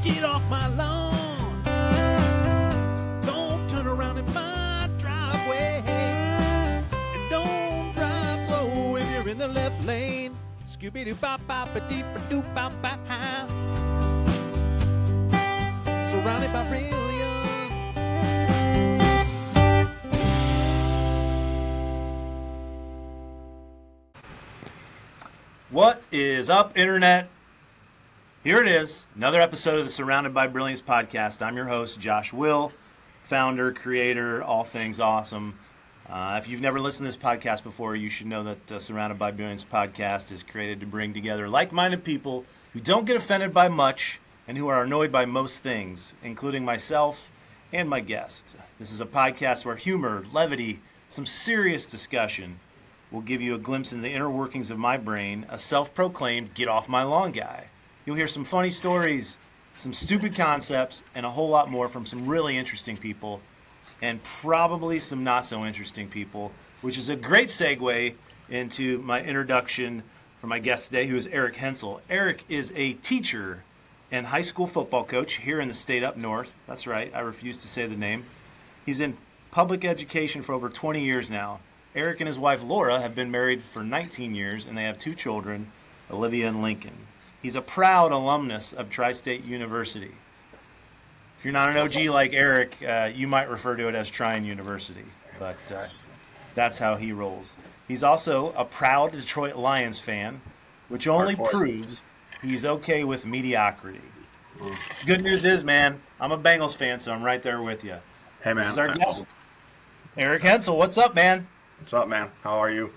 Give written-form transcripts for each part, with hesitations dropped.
Get off my lawn. Don't turn around in my driveway. And don't drive slow when you're in the left lane. Scooby-Doo-bop-bop-a-deep-a-doop-bop-bop. Surrounded by brilliance. What is up, Internet? Here it is, another episode of the Surrounded by Brilliance Podcast. I'm your host, Josh Will, founder, creator, all things awesome. If you've never listened to this podcast before, you should know that Surrounded by Brilliance Podcast is created to bring together like-minded people who don't get offended by much and who are annoyed by most things, including myself and my guests. This is a podcast where humor, levity, some serious discussion will give you a glimpse into the inner workings of my brain, a self-proclaimed get-off-my-lawn guy. You'll hear some funny stories, some stupid concepts, and a whole lot more from some really interesting people, and probably some not-so-interesting people, which is a great segue into my introduction for my guest today, who is Eric Hensel. Eric is a teacher and high school football coach here in the state up north. That's right, I refuse to say the name. He's in public education for over 20 years now. Eric and his wife Laura have been married for 19 years, and they have 2 children, Olivia and Lincoln. He's a proud alumnus of Tri-State University. If you're not an OG like Eric, you might refer to it as Trine University, but that's how he rolls. He's also a proud Detroit Lions fan, which only proves he's okay with mediocrity. Good news is, man, I'm a Bengals fan, so I'm right there with you. Hey, man. This is our guest, Eric Hensel. What's up, man? What's up, man? How are you?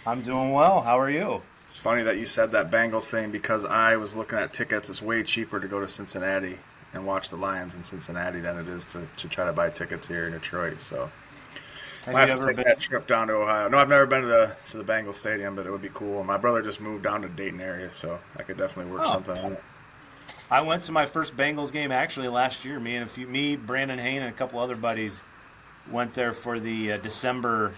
I'm doing well. How are you? It's funny that you said that Bengals thing because I was looking at tickets. It's way cheaper to go to Cincinnati and watch the Lions in Cincinnati than it is to try to buy tickets here in Detroit. So I have to take that trip down to Ohio. No, I've never been to the Bengals stadium, but it would be cool. My brother just moved down to Dayton area, so I could definitely work something out. I went to my first Bengals game actually last year. Me, Brandon Hayne, and a couple other buddies went there for the December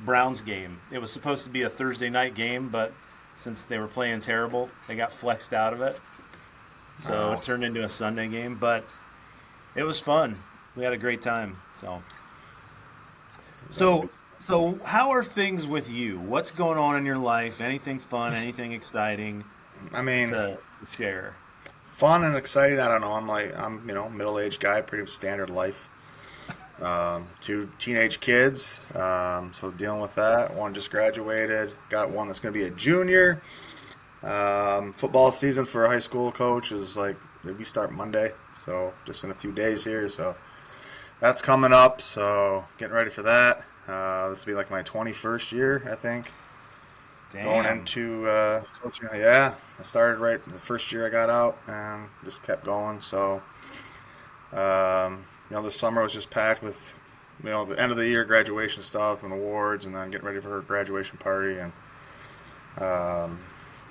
Browns game. It was supposed to be a Thursday night game, but since they were playing terrible, they got flexed out of it. So it turned into a Sunday game, but it was fun. We had a great time. So how are things with you? What's going on in your life? Anything fun? Anything exciting? To share? Fun and exciting. I don't know. I'm middle-aged guy, pretty standard life. 2 teenage kids, so dealing with that. One just graduated. Got one that's going to be a junior. Football season for a high school coach is we start Monday, so just in a few days here. So that's coming up. So getting ready for that. This will be like my 21st year, I think. Damn. Going into coaching. Yeah, I started right the first year I got out and just kept going. So. This summer was just packed with, the end of the year graduation stuff and awards, and then getting ready for her graduation party. And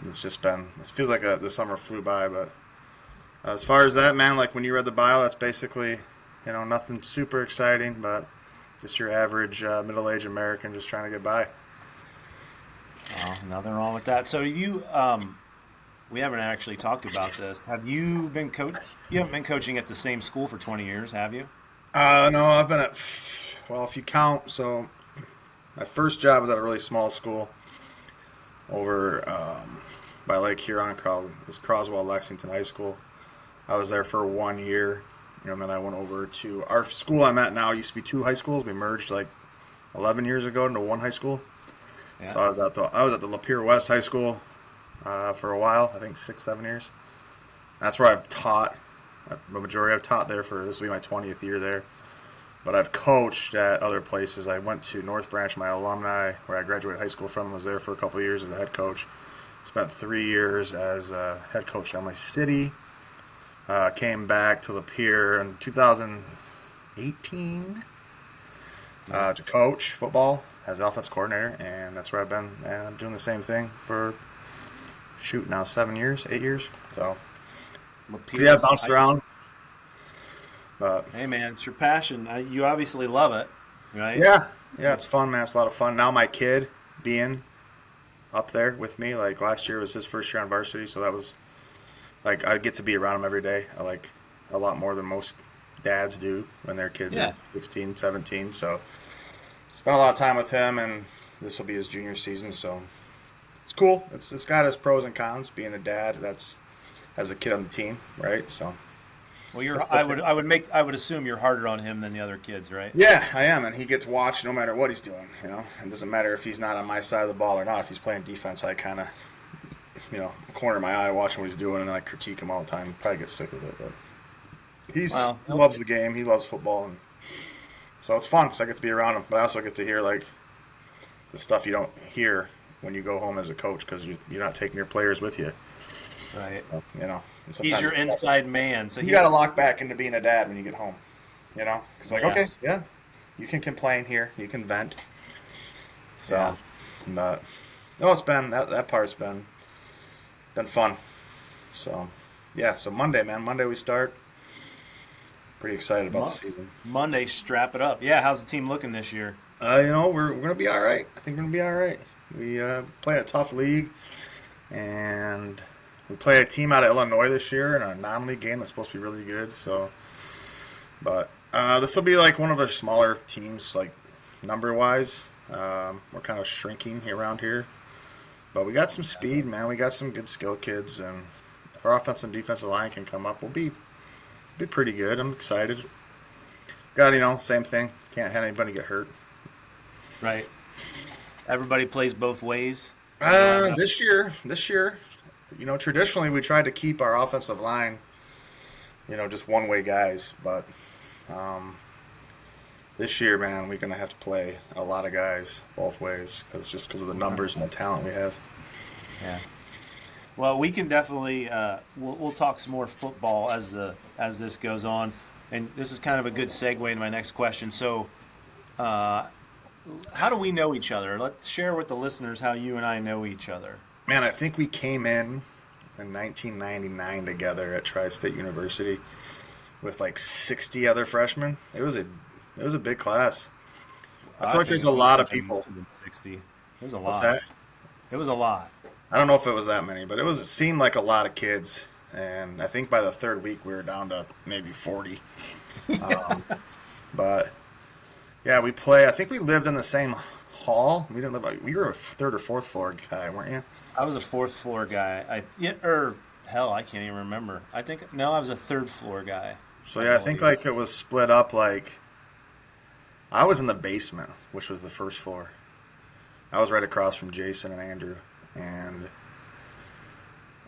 it feels like the summer flew by. But as far as that, man, like when you read the bio, that's basically, nothing super exciting, but just your average middle-aged American just trying to get by. Oh, nothing wrong with that. So you, we haven't actually talked about this. Have you been You haven't been coaching at the same school for 20 years, have you? No, I've been if you count, so my first job was at a really small school over by Lake Huron. It was Croswell Lexington High School. I was there for 1 year, and then I went over to our school I'm at now. Used to be 2 high schools. We merged 11 years ago into 1 high school. Yeah. So I was at the Lapeer West High School for a while. I think 6-7 years. That's where I've taught. The majority I've taught there this will be my 20th year there. But I've coached at other places. I went to North Branch, my alumni, where I graduated high school from. Was there for a couple of years as a head coach. Spent 3 years as a head coach at my city. Came back to Lapeer in 2018 to coach football as the offense coordinator, and that's where I've been. And I'm doing the same thing for now 8 years. So. Yeah, bounced around. But hey, man, it's your passion. You obviously love it, right? Yeah, it's fun, man. It's a lot of fun. Now my kid being up there with me, last year was his first year on varsity, so that was like I get to be around him every day. I like a lot more than most dads do when their kids are 16, 17. So spent a lot of time with him, and this will be his junior season. So it's cool. It's got its pros and cons being a dad. That's as a kid on the team, right? So. Well, I would assume you're harder on him than the other kids, right? Yeah, I am, and he gets watched no matter what he's doing. It doesn't matter if he's not on my side of the ball or not. If he's playing defense, I kind of, corner my eye watching what he's doing, and then I critique him all the time. Probably get sick of it, but he loves the game. He loves football, and so it's fun. So I get to be around him, but I also get to hear like the stuff you don't hear when you go home as a coach because you're not taking your players with you. Right. So, he's your inside man. So you got to lock back into being a dad when you get home. It's like, okay, yeah, you can complain here. You can vent. So, but, no, it's been, that part's been fun. So, yeah, so Monday, man. Monday we start. Pretty excited about the season. Monday, strap it up. Yeah, how's the team looking this year? We're going to be all right. I think we're going to be all right. We play a tough league, and we play a team out of Illinois this year in a non-league game that's supposed to be really good. So, but this will be like one of our smaller teams, like number-wise. We're kind of shrinking around here, but we got some speed, man. We got some good skill kids, and if our offensive and defensive line can come up, we'll be pretty good. I'm excited. Got same thing. Can't have anybody get hurt. Right. Everybody plays both ways. This year. Traditionally we tried to keep our offensive line, just one-way guys. But this year, man, we're going to have to play a lot of guys both ways because of the numbers and the talent we have. Yeah. Well, we can definitely we'll talk some more football as this goes on, and this is kind of a good segue into my next question. So, how do we know each other? Let's share with the listeners how you and I know each other. Man, I think we came in 1999 together at Tri-State University with like 60 other freshmen. It was a big class. I feel like there's a lot of people. 60. It was a lot. What's that? It was a lot. I don't know if it was that many, but it seemed like a lot of kids. And I think by the third week we were down to maybe 40. But yeah, we play. I think we lived in the same hall. We didn't live. You were a third or fourth floor guy, weren't you? I was a fourth floor guy. I can't even remember. I was a third floor guy. So yeah, I think like it was split up. Like I was in the basement, which was the first floor. I was right across from Jason and Andrew, and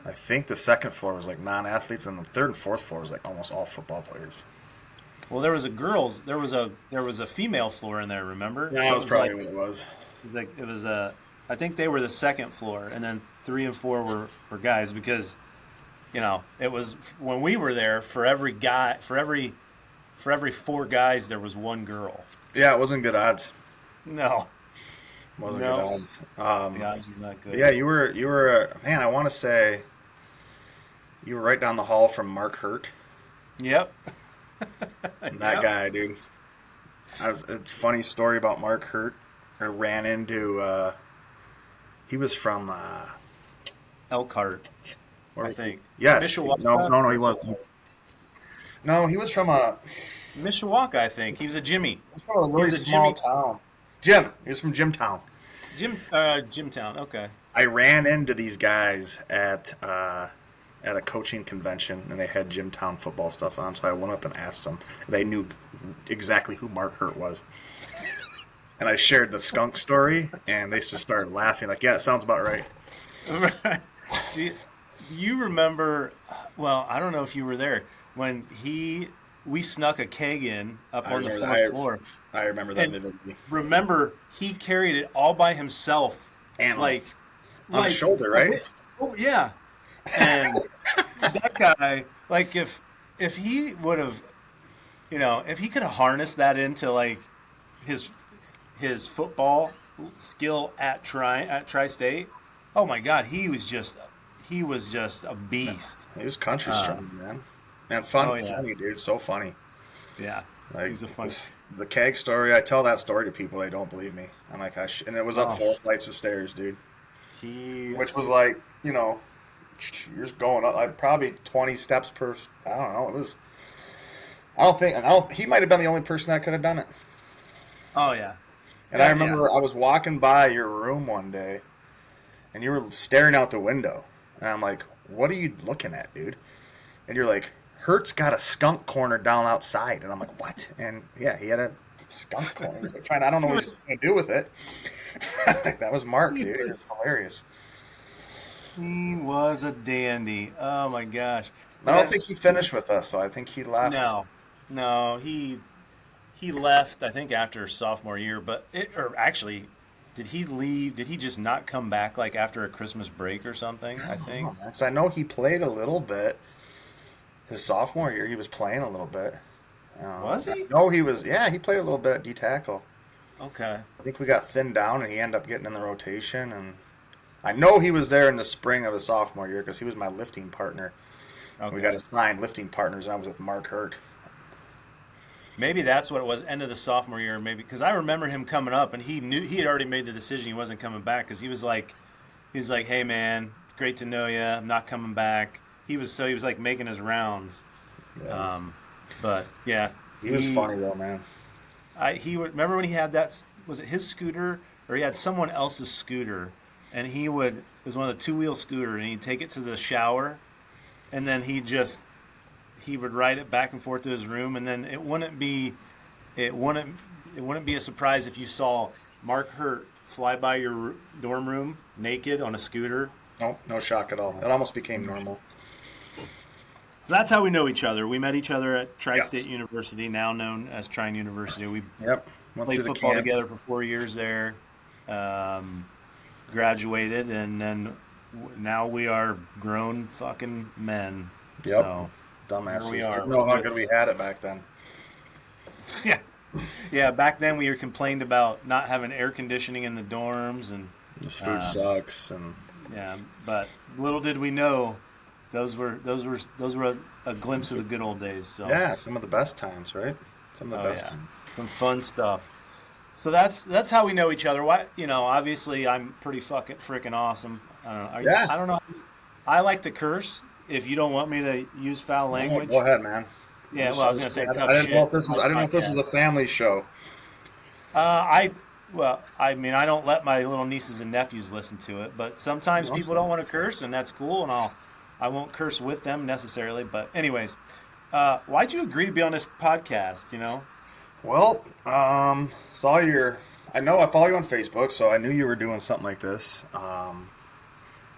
I think the second floor was like non-athletes, and the third and fourth floor was like almost all football players. Well, there was a female floor in there. Remember? Yeah, that was probably what it was. I think they were the second floor, and then 3 and 4 were guys because, it was when we were there for every 4 guys there was 1 girl. Yeah, it wasn't good odds. No. Wasn't good odds. The odds were not good. Yeah, you were man. I want to say you were right down the hall from Mark Hurt. Yep. That guy, dude. It's a funny story about Mark Hurt. I ran into. He was from Elkhart, I think. Yes. Mishawaka? No, he wasn't. No, he was from Mishawaka, I think. He was a Jimmy. He was from a really small town. Jim. He was from Jimtown. Jimtown. Okay. I ran into these guys at a coaching convention, and they had Jimtown football stuff on, so I went up and asked them. They knew exactly who Mark Hurt was. And I shared the skunk story, and they just started laughing, like, yeah, it sounds about right. Do you remember, well, I don't know if you were there, when we snuck a keg in up on the fourth floor. I remember that vividly. Remember, he carried it all by himself. And on his shoulder, right? Oh, yeah. And that guy, like, if he would have, if he could have harnessed that into, like, his football skill at Tri-State, oh my God, he was just a beast. He was country strong, man. Man, funny, dude, so funny. Yeah, like, he's a funny. The keg story, I tell that story to people, they don't believe me. I'm like, and it was up 4 flights of stairs, dude. Which was like, you're just going up, like probably 20 steps per. I don't know. It was. He might have been the only person that could have done it. Oh yeah. And I remember I was walking by your room one day, and you were staring out the window, and I'm like, "What are you looking at, dude?" And you're like, "Hertz got a skunk corner down outside," and I'm like, "What?" And yeah, he had a skunk corner. He was like trying. I don't know what he's going to do with it. That was Mark, dude. It was hilarious. He was a dandy. Oh my gosh. I don't think he finished with us, so I think he left. No, he left. I think after sophomore year, actually, did he leave? Did he just not come back like after a Christmas break or something? I think. So I know he played a little bit. His sophomore year, he was playing a little bit. Was he? No, he was. Yeah, he played a little bit at D tackle. Okay. I think we got thinned down, and he ended up getting in the rotation. And I know he was there in the spring of his sophomore year because he was my lifting partner. Okay. We got assigned lifting partners, and I was with Mark Hurt. Maybe that's what it was, end of the sophomore year, maybe. Because I remember him coming up, and he had already made the decision he wasn't coming back because he was like, hey, man, great to know you. I'm not coming back. He was like making his rounds. Yeah. But, yeah. He was funny, though, man. Remember when he had that, was it his scooter? Or he had someone else's scooter, and it was one of the two-wheel scooter, and he'd take it to the shower, and then he would ride it back and forth to his room, and then it wouldn't be a surprise if you saw Mark Hurt fly by your dorm room naked on a scooter. No shock at all. It almost became normal. So that's how we know each other. We met each other at Tri-State University, now known as Trine University. We played football together for 4 years there, graduated, and then now we are grown fucking men. Yep. So dumbasses. We are. Didn't know how good we had it back then. Yeah. Back then we were complained about not having air conditioning in the dorms, and this food sucks. And but little did we know, those were a glimpse of the good old days. So yeah, some of the best times, right? Some of the best times. Some fun stuff. So that's how we know each other. Why, obviously I'm pretty fucking freaking awesome. I don't know. I like to curse. If you don't want me to use foul language, go ahead, man. Yeah, well, I was gonna say. I didn't know if this was a family show. I don't let my little nieces and nephews listen to it, but sometimes people don't want to curse, and that's cool, and I won't curse with them necessarily. But anyways, why'd you agree to be on this podcast? Well, I follow you on Facebook, so I knew you were doing something like this.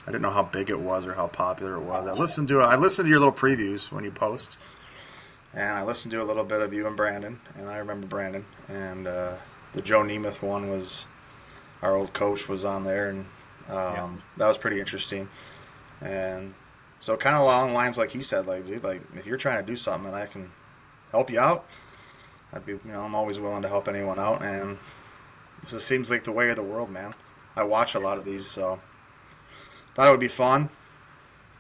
I didn't know how big it was or how popular it was. I listened to your little previews when you post, and I listened to a little bit of you and Brandon, and I remember Brandon, and the Joe Nemeth one was, our old coach was on there, and that was pretty interesting. And so kind of along lines like he said, like, dude, like if you're trying to do something and I can help you out, I'm always willing to help anyone out, and it just seems like the way of the world, man. I watch a lot of these, so thought it would be fun.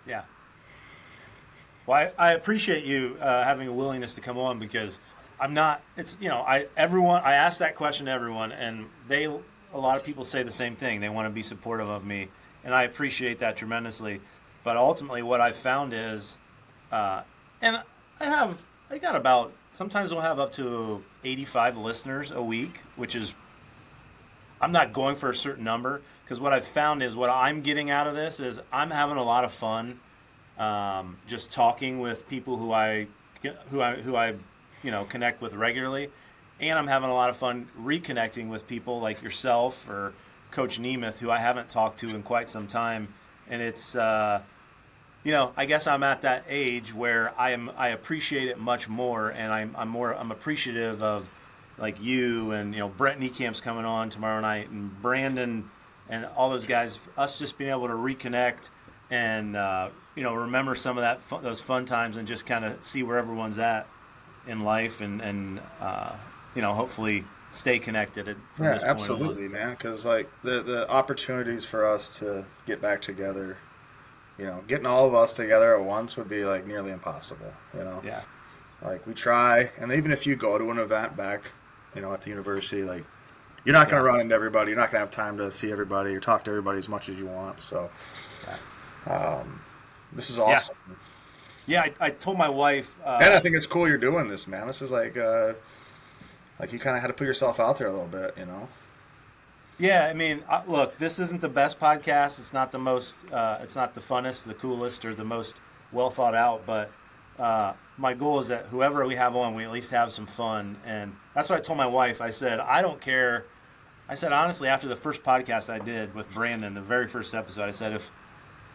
Yeah. Well, I appreciate you having a willingness to come on, because I'm not. It's I ask that question to everyone, and a lot of people say the same thing. They want to be supportive of me, and I appreciate that tremendously. But ultimately, what I've found is, and I got about, sometimes we'll have up to 85 listeners a week, which is, I'm not going for a certain number, because what I've found is what I'm getting out of this is I'm having a lot of fun just talking with people who I connect with regularly, and I'm having a lot of fun reconnecting with people like yourself or Coach Nemeth, who I haven't talked to in quite some time. And it's I guess I'm at that age where I appreciate it much more, and I'm appreciative of like you and Brett Niecamp's coming on tomorrow night, and Brandon and all those guys, us just being able to reconnect and remember some of those fun times, and just kind of see where everyone's at in life, and hopefully stay connected from this point absolutely, man, because like the opportunities for us to get back together, getting all of us together at once would be like nearly impossible. Yeah. Like we try, and even if you go to an event back at the university, like you're not going to run into everybody. You're not going to have time to see everybody or talk to everybody as much as you want. So, This is awesome. Yeah, I told my wife. And I think it's cool you're doing this, man. This is like you kind of had to put yourself out there a little bit, you know? Yeah, I mean, look, this isn't the best podcast. It's not the most, it's not the funnest, the coolest, or the most well thought out. But my goal is that whoever we have on, we at least have some fun. And that's what I told my wife. I said, I don't care. I said, honestly, after the first podcast I did with Brandon, the very first episode, I said,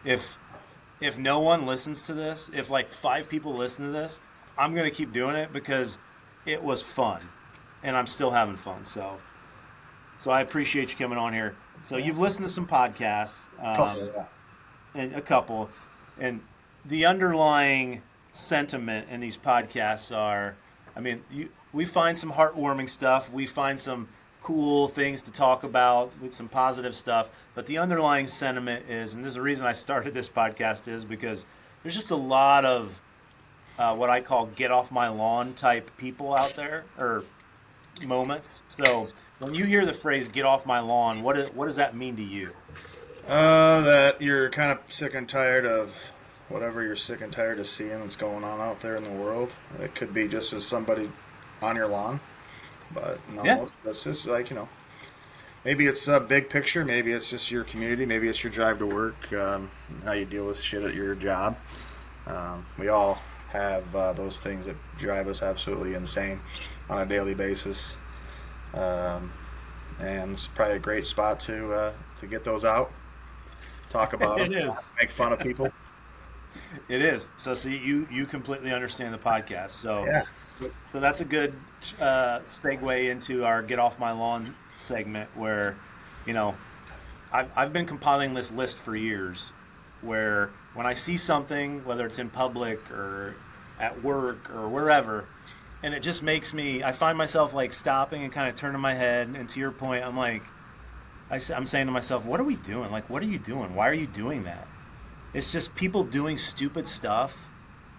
if no one listens to this, if like 5 people listen to this, I'm going to keep doing it because it was fun. And I'm still having fun. So I appreciate you coming on here. So you've listened to some podcasts, and a couple, and the underlying sentiment in these podcasts are, I mean, we find some heartwarming stuff. We find some cool things to talk about with some positive stuff. But the underlying sentiment is, and there's a reason I started this podcast, is because there's just a lot of what I call get off my lawn type people out there, or moments. So when you hear the phrase "get off my lawn," what does that mean to you? That you're kind of sick and tired of whatever you're sick and tired of seeing that's going on out there in the world. It could be just as somebody on your lawn, but no, that's just like, you know, maybe it's a big picture, maybe it's just your community, maybe it's your drive to work, how you deal with shit at your job. We all have those things that drive us absolutely insane on a daily basis, and it's probably a great spot to get those out, talk about It them, is. make fun of people. It is. So see, you completely understand the podcast. So Yeah. So that's a good segue into our Get Off My Lawn segment where, you know, I've been compiling this list for years where when I see something, whether it's in public or at work or wherever, and it just makes me, I find myself like stopping and kind of turning my head. And to your point, I'm like, I'm saying to myself, what are we doing? Like, what are you doing? Why are you doing that? It's just people doing stupid stuff,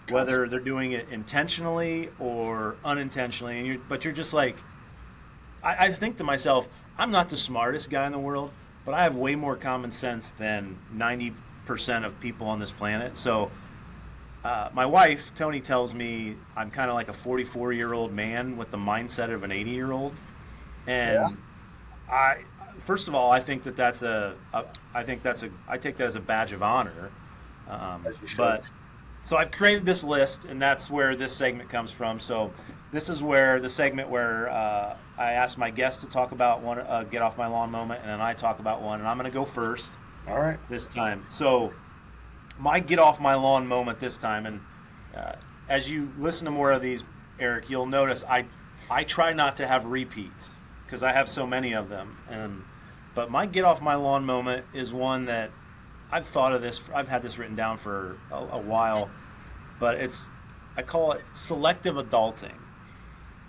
whether they're doing it intentionally or unintentionally. And but you're just like, I think to myself, I'm not the smartest guy in the world, but I have way more common sense than 90% of people on this planet. So my wife, Tony, tells me I'm kind of like a 44-year-old man with the mindset of an 80-year-old. And first of all, I think that's I take that as a badge of honor. But so I've created this list, and that's where this segment comes from. So this is where the segment where I ask my guests to talk about one, get off my lawn moment, and then I talk about one, and I'm going to go first. All right. This time. So my get off my lawn moment this time, and as you listen to more of these, Eric, you'll notice I try not to have repeats because I have so many of them. But my get off my lawn moment is one that I've thought of this. I've had this written down for a while, but I call it selective adulting.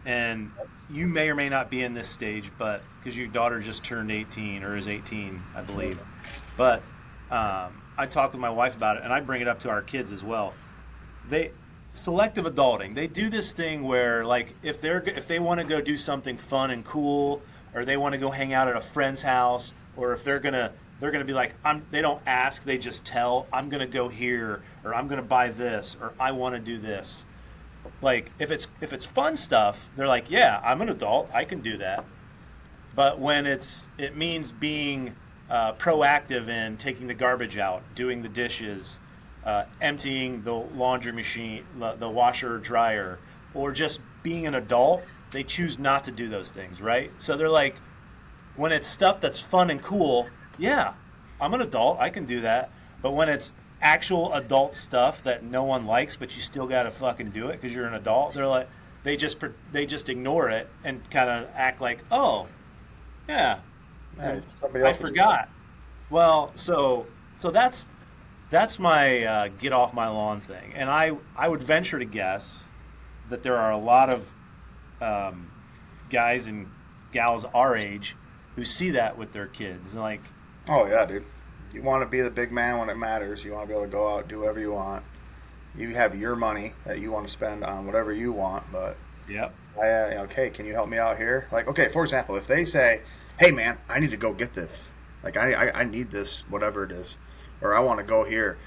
And you may or may not be in this stage, but because your daughter just turned 18 or is 18, I believe. But I talk with my wife about it, and I bring it up to our kids as well. Selective adulting. They do this thing where, like, if they want to go do something fun and cool, or they want to go hang out at a friend's house, or if they're gonna be like, they don't ask, they just tell, I'm gonna go here, or I'm gonna buy this, or I want to do this. Like, if it's fun stuff, they're like, yeah, I'm an adult, I can do that. But when it means being proactive in taking the garbage out, doing the dishes, emptying the laundry machine, the washer or dryer, or just being an adult, they choose not to do those things, right? So they're like, when it's stuff that's fun and cool, yeah, I'm an adult, I can do that. But when it's actual adult stuff that no one likes, but you still got to fucking do it because you're an adult, they're like, they just ignore it and kind of act like, oh, yeah, I forgot. Well, so that's my get off my lawn thing. And I would venture to guess that there are a lot of guys and gals our age who see that with their kids. Like, oh yeah, dude. You want to be the big man when it matters. You want to be able to go out, do whatever you want. You have your money that you want to spend on whatever you want, but yep. Okay, can you help me out here? Like, okay, for example, if they say, hey man, I need to go get this. Like, I need this, whatever it is. Or I want to go here.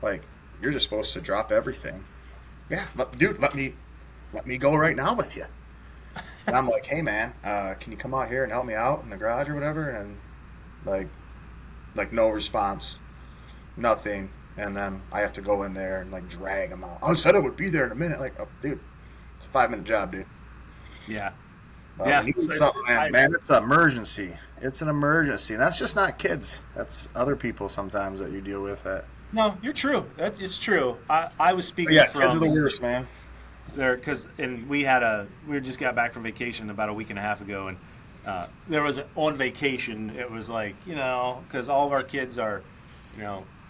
Like, you're just supposed to drop everything. Yeah, dude, let me go right now with you. And I'm like, hey man, can you come out here and help me out in the garage or whatever? And like no response, nothing. And then I have to go in there and like drag him out. I said I would be there in a minute. Like, oh, dude, it's a 5-minute job, dude. Yeah. Man, it's an emergency. It's an emergency. And that's just not kids. That's other people sometimes that you deal with. No, you're true. It's true. I was speaking from... kids are the worst, man. We just got back from vacation about a week and a half ago, and there was on vacation, it was like, because all of our kids are,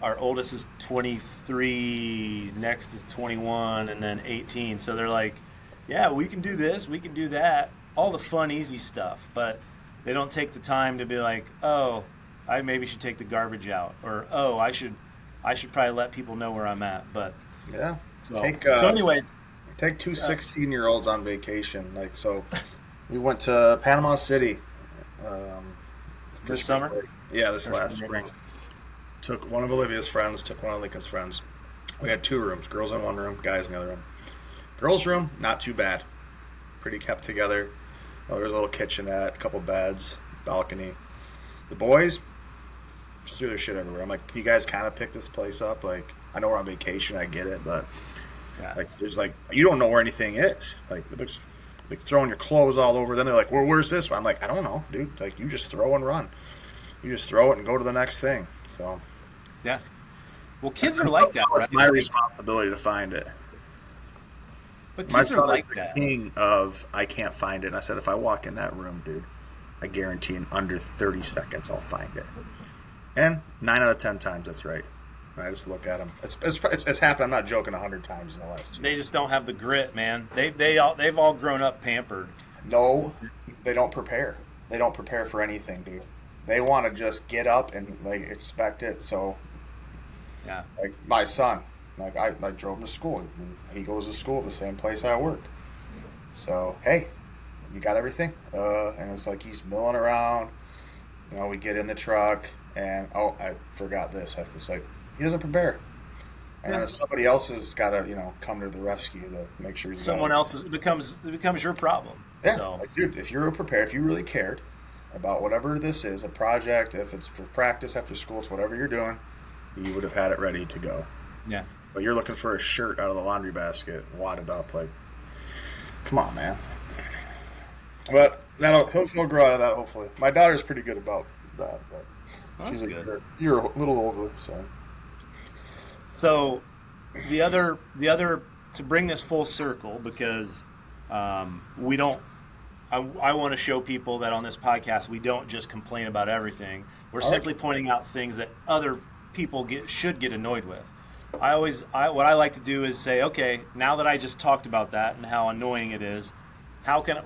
our oldest is 23, next is 21, and then 18. So they're like, yeah, we can do this, we can do that, all the fun, easy stuff. But they don't take the time to be like, oh, I maybe should take the garbage out, or oh, I should probably let people know where I'm at. But yeah. So anyways, take two 16-year-olds on vacation. Like, so we went to Panama City this summer. Yeah, this last spring. Took one of Olivia's friends, took one of Lincoln's friends. We had 2 rooms, girls in one room, guys in the other room. Girls' room, not too bad. Pretty kept together. There was a little kitchenette, a couple beds, balcony. The boys just threw their shit everywhere. I'm like, can you guys kind of pick this place up? Like, I know we're on vacation, I get it, but there's like, you don't know where anything is. Like, it looks like throwing your clothes all over. Then they're like, well, where's this one? I'm like, I don't know, dude. Like, you just throw and run. You just throw it and go to the next thing. So, yeah. Well, kids are like that. It's my responsibility to find it. But kids are like that. King of I can't find it. And I said, if I walk in that room, dude, I guarantee in under 30 seconds I'll find it. And 9 out of 10 times that's right. And I just look at them. It's happened. I'm not joking. 100 times in the last 2 They just don't have the grit, man. They've all grown up pampered. No, they don't prepare. They don't prepare for anything, dude. They want to just get up and like expect it. So, yeah, like my son, like I drove him to school. He goes to school at the same place I work. So hey, you got everything? And it's like he's milling around. We get in the truck and I forgot this. I was like, he doesn't prepare. And then somebody else has got to come to the rescue to make sure he's someone else becomes your problem. Yeah, so. Like, dude, if you're prepared, if you really cared about whatever this is, a project, if it's for practice after school, it's whatever you're doing, you would have had it ready to go. Yeah. But you're looking for a shirt out of the laundry basket, wadded up, like, come on, man. But he'll grow out of that, hopefully. My daughter's pretty good about that. But she's good. You're a little older, so. So, the other to bring this full circle, because we don't. I want to show people that on this podcast we don't just complain about everything. We're simply pointing out things that other people should get annoyed with. What I like to do is say, okay, now that I just talked about that and how annoying it is,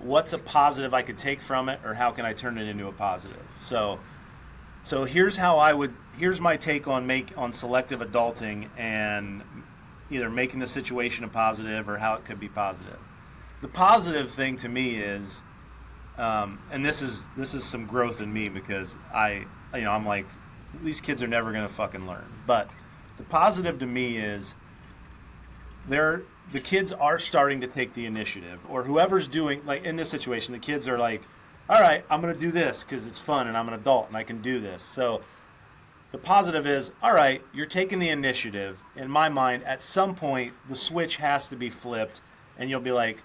what's a positive I could take from it, or how can I turn it into a positive? So here's my take on selective adulting and either making the situation a positive or how it could be positive. The positive thing to me is, and this is some growth in me, because I'm like, these kids are never going to fucking learn. But the positive to me is the kids are starting to take the initiative, or whoever's doing, like in this situation, the kids are like, all right, I'm going to do this because it's fun and I'm an adult and I can do this. So the positive is, all right, you're taking the initiative. In my mind, at some point, the switch has to be flipped and you'll be like,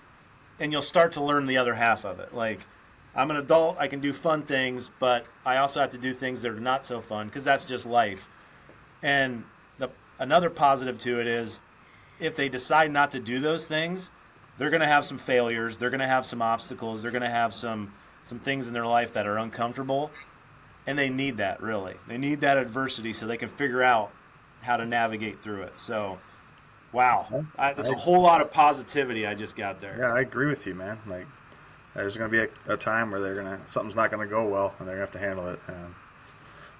and you'll start to learn the other half of it. Like, I'm an adult, I can do fun things, but I also have to do things that are not so fun, because that's just life. And another positive to it is, if they decide not to do those things, they're going to have some failures, they're going to have some obstacles, they're going to have some things in their life that are uncomfortable, and they need that, really. They need that adversity so they can figure out how to navigate through it. So, wow, that's a whole lot of positivity I just got there. Yeah, I agree with you, man. Like, there's going to be a time where something's not going to go well, and they're going to have to handle it.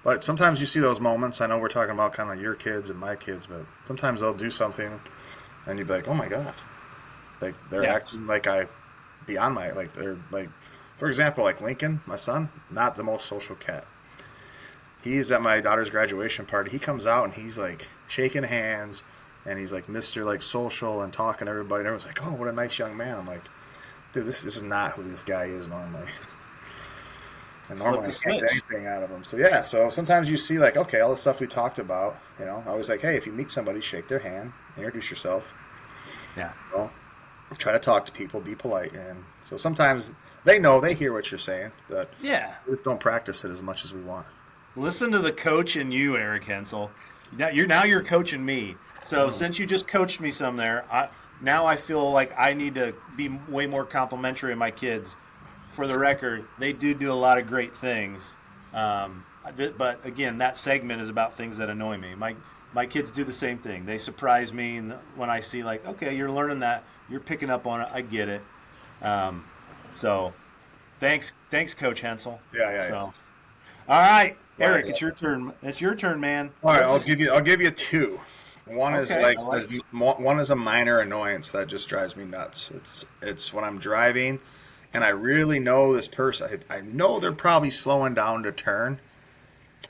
But sometimes you see those moments. I know we're talking about kind of your kids and my kids, but sometimes they'll do something, and you'd be like, oh my God. Like, they're acting like they're like, for example, like Lincoln, my son, not the most social cat. He's at my daughter's graduation party. He comes out and he's like shaking hands, and he's like Mr. like social and talking to everybody. And everyone's like, oh, what a nice young man. I'm like, dude, this is not who this guy is normally. And normally I can't get anything out of him. So yeah, so sometimes you see like, okay, all the stuff we talked about, you know, I was like, hey, if you meet somebody, shake their hand, introduce yourself. Yeah. You know, try to talk to people, be polite. And so sometimes they hear what you're saying, but we just don't practice it as much as we want. Listen to the coach in you, Eric Hensel. Now you're coaching me. So since you just coached me some there, now I feel like I need to be way more complimentary of my kids. For the record, they do a lot of great things. But again, that segment is about things that annoy me. My kids do the same thing. They surprise me when I see like, okay, you're learning that, you're picking up on it. I get it. So thanks, Coach Hensel. Yeah. All right, Eric, it's your turn. It's your turn, man. All right, I'll give you two. One is one is a minor annoyance that just drives me nuts. It's when I'm driving and I really know this person. I know they're probably slowing down to turn,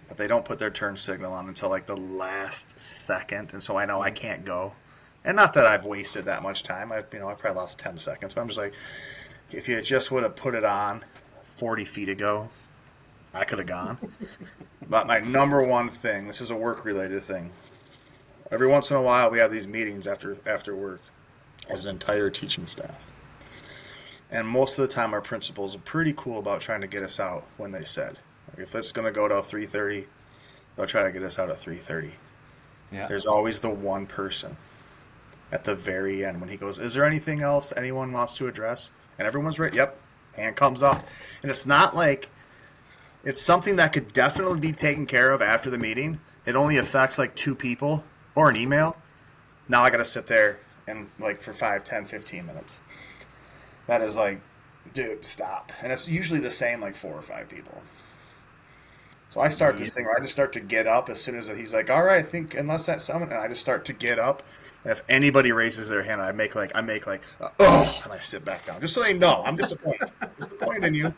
but they don't put their turn signal on until like the last second, and so I know I can't go. And not that I've wasted that much time. I probably lost 10 seconds, but I'm just like, if you just would have put it on 40 feet ago, I could have gone. But my number one thing, this is a work-related thing. Every once in a while, we have these meetings after work as an entire teaching staff. And most of the time, our principals are pretty cool about trying to get us out when they said. Like if it's going to go till 3:30, they'll try to get us out at 3:30. Yeah. There's always the one person at the very end when he goes, is there anything else anyone wants to address? And everyone's right. Yep. Hand comes up. And it's not like it's something that could definitely be taken care of after the meeting. It only affects like 2 people or an email. Now I got to sit there and like for 5, 10, 15 minutes. That is like, dude, stop. And it's usually the same like 4 or 5 people. So I start this thing where I just start to get up as soon as he's like, all right, I think unless that's someone, and I just start to get up. And if anybody raises their hand, I make like, and I sit back down. Just so they know, I'm disappointed. Disappointed in you.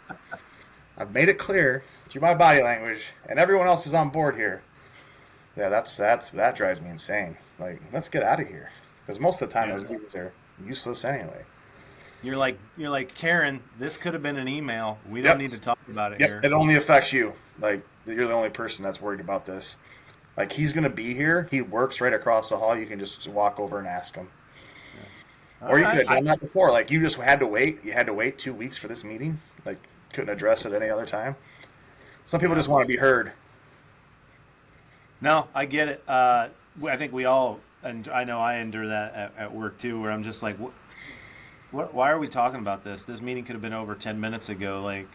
I've made it clear through my body language, and everyone else is on board here. Yeah, that drives me insane. Like, let's get out of here. Because most of the time those meetings are useless anyway. You're like Karen, this could have been an email. We don't need to talk about it here. It only affects you. Like, you're the only person that's worried about this. Like, he's going to be here. He works right across the hall. You can just walk over and ask him. Yeah. Or you could have done that before. Like, you just had to wait. You had to wait 2 weeks for this meeting. Like, couldn't address it any other time. Some people just want to be heard. No, I get it. I think we all, and I know I endure that at work too, where I'm just like, why are we talking about this? This meeting could have been over 10 minutes ago. Like,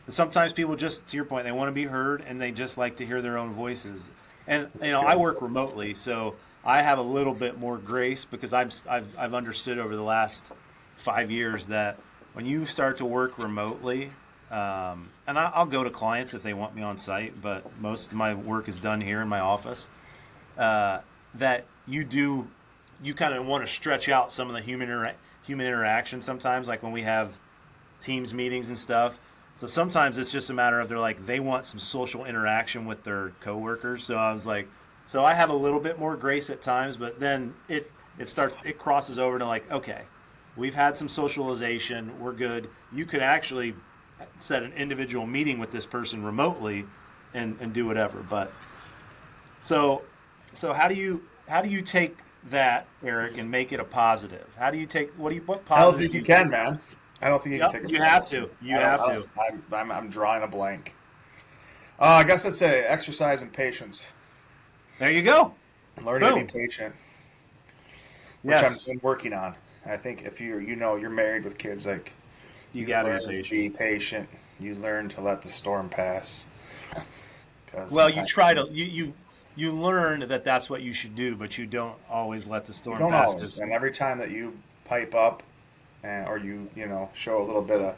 sometimes people just, to your point, they want to be heard and they just like to hear their own voices. And I work remotely, so I have a little bit more grace because I've understood over the last 5 years that when you start to work remotely, and I'll go to clients if they want me on site, but most of my work is done here in my office. That you kind of want to stretch out some of the human interaction sometimes, like when we have Teams meetings and stuff. So sometimes it's just a matter of they want some social interaction with their coworkers. So I was like, so I have a little bit more grace at times, but then it crosses over to like, okay, we've had some socialization, we're good. You could actually set an individual meeting with this person remotely and do whatever. But so how do you take that, Eric, and make it a positive? How do you take what positive? I don't think you can, man. I don't think you can take it. You have to. You have to. I'm drawing a blank. I guess it's an exercise in patience. There you go. Learning to be patient, which I've been working on. I think if you're married with kids, like you gotta be patient. You learn to let the storm pass. Well, you try to you learn that that's what you should do, but you don't always let the storm pass. Always. And every time that you pipe up, or you show a little bit of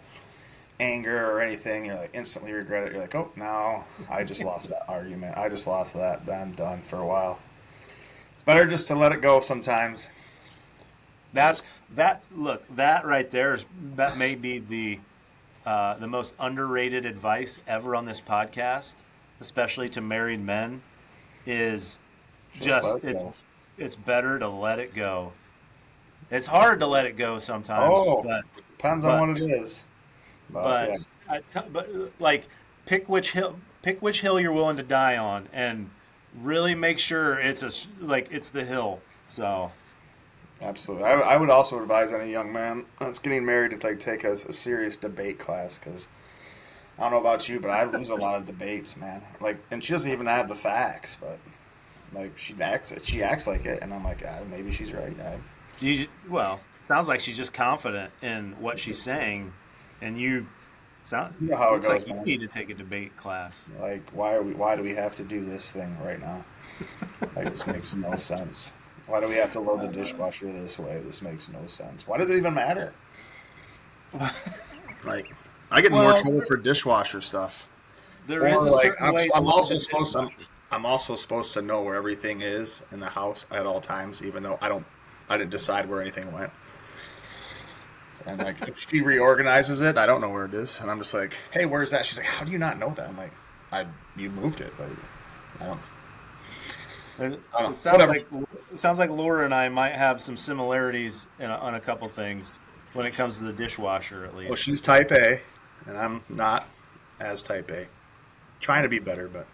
anger or anything, you're like instantly regret it. You're like, oh, no, I just lost that argument. I just lost that. I'm done for a while. It's better just to let it go sometimes. That right there that may be the most underrated advice ever on this podcast, especially to married men, is it's better to let it go. It's hard to let it go sometimes, Oh, but depends on but what it is. But yeah, but like pick which hill you're willing to die on, and really make sure it's the hill. So absolutely. I would also advise any young man that's getting married to take a serious debate class because I don't know about you, but I lose a lot of debates, man. Like, and she doesn't even have the facts, but like she acts like it, and I'm like, maybe she's right. sounds like she's just confident in what she's saying, and You know how it looks goes, like you man. need to take a debate class. Like, why do we have to do this thing right now? Like, this makes no sense. Why do we have to load the dishwasher this way? This makes no sense. Why does it even matter? Like, I get in more Well, trouble for dishwasher stuff. there is a Like, certain way to look at dishwasher. I'm also supposed to know where everything is in the house at all times, even though I didn't decide where anything went. And like, if she reorganizes it, I don't know where it is, and I'm just like, "Hey, where's that?" She's like, "How do you not know that?" I'm like, you moved it." Like, I don't. It I don't know. it sounds Whatever. like it sounds like Laura and I might have some similarities on a couple things when it comes to the dishwasher, at Well, least. she's type A, and I'm not as type A. Trying to be better, but